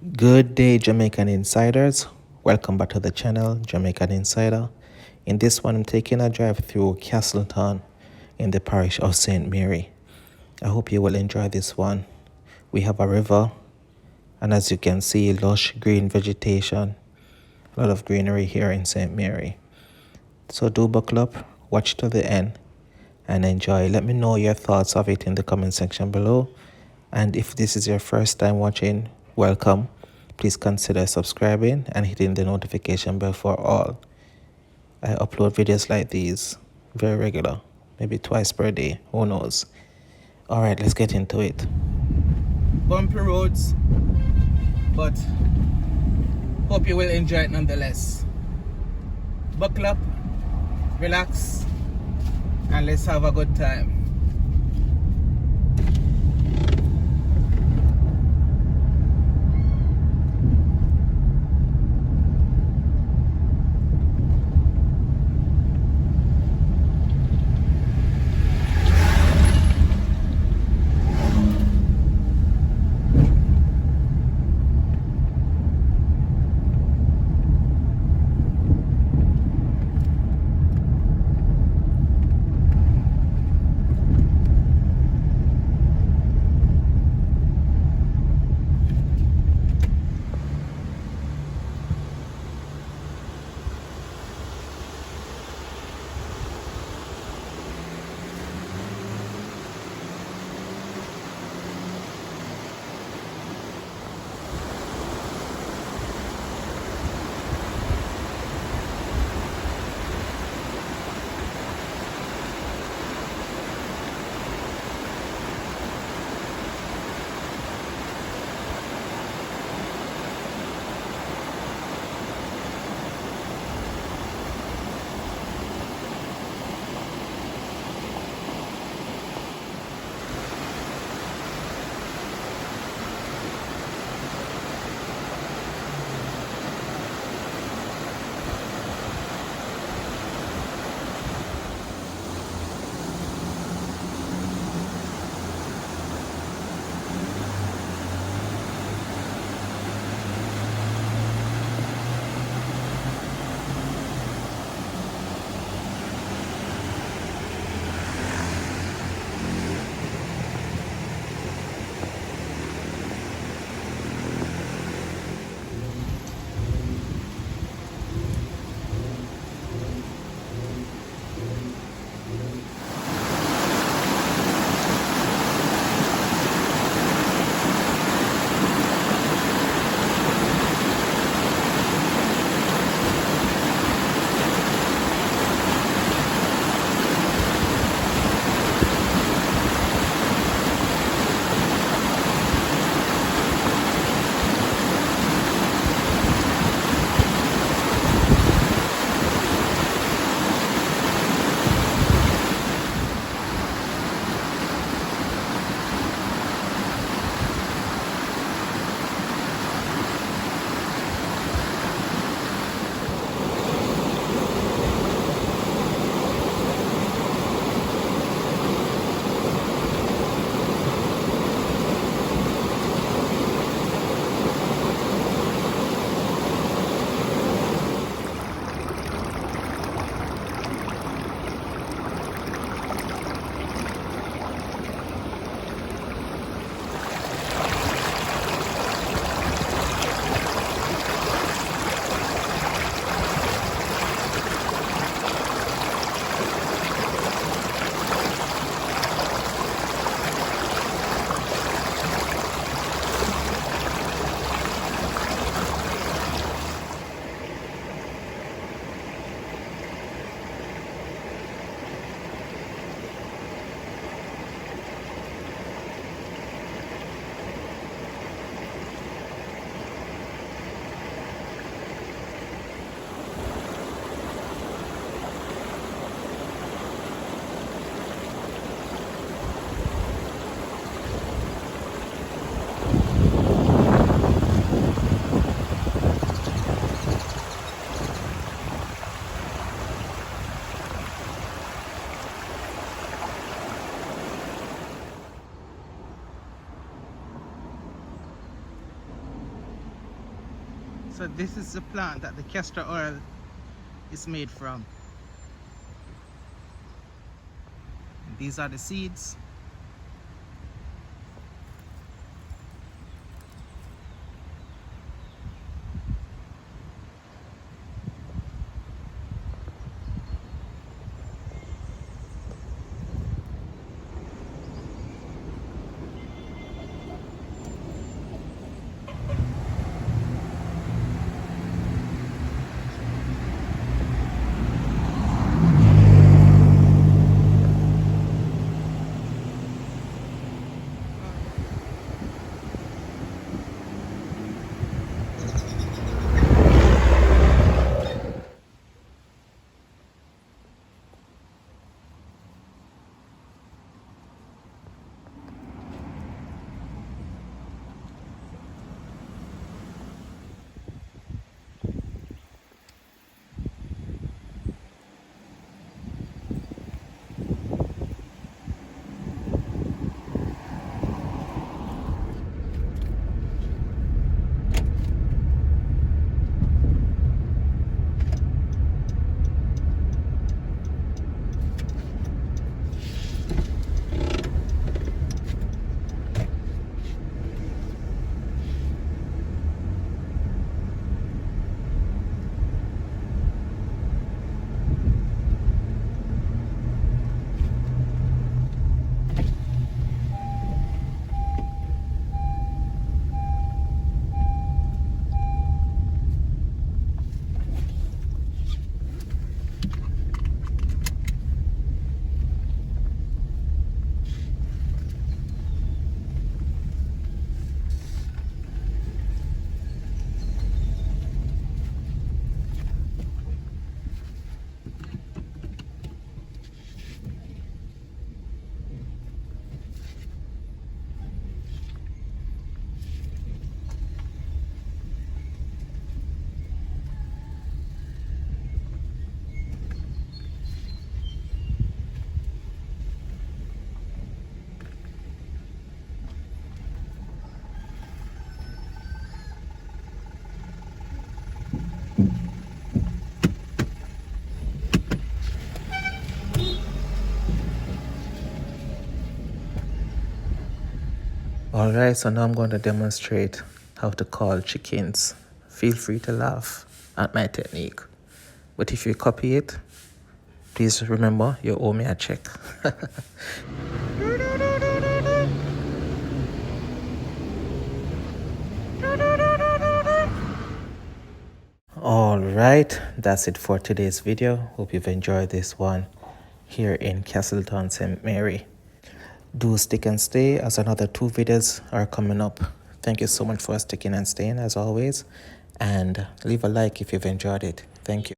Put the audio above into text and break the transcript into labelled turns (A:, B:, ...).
A: Good day, Jamaican Insiders. Welcome back to the channel, Jamaican Insider. In this one, I'm taking a drive through Castleton in the parish of St. Mary. I hope you will enjoy this one. We have a river, and as you can see, lush green vegetation. A lot of greenery here in St. Mary. So do buckle up, watch to the end, and enjoy. Let me know your thoughts of it in the comment section below. And if this is your first time watching, welcome. Please consider subscribing and hitting the notification bell for all. I upload videos like these very regular, maybe twice per day, who knows. Alright, let's get into it. Bumpy roads, but hope you will enjoy it nonetheless. Buckle up, relax, and let's have a good time. So this is the plant that the castor oil is made from. These are the seeds. Alright, so now I'm going to demonstrate how to call chickens. Feel free to laugh at my technique. But if you copy it, please remember you owe me a check. Alright, that's it for today's video. Hope you've enjoyed this one here in Castleton, St. Mary. Do stick and stay as another 2 videos are coming up. Thank you so much for sticking and staying as always, and leave a like if you've enjoyed it. Thank you.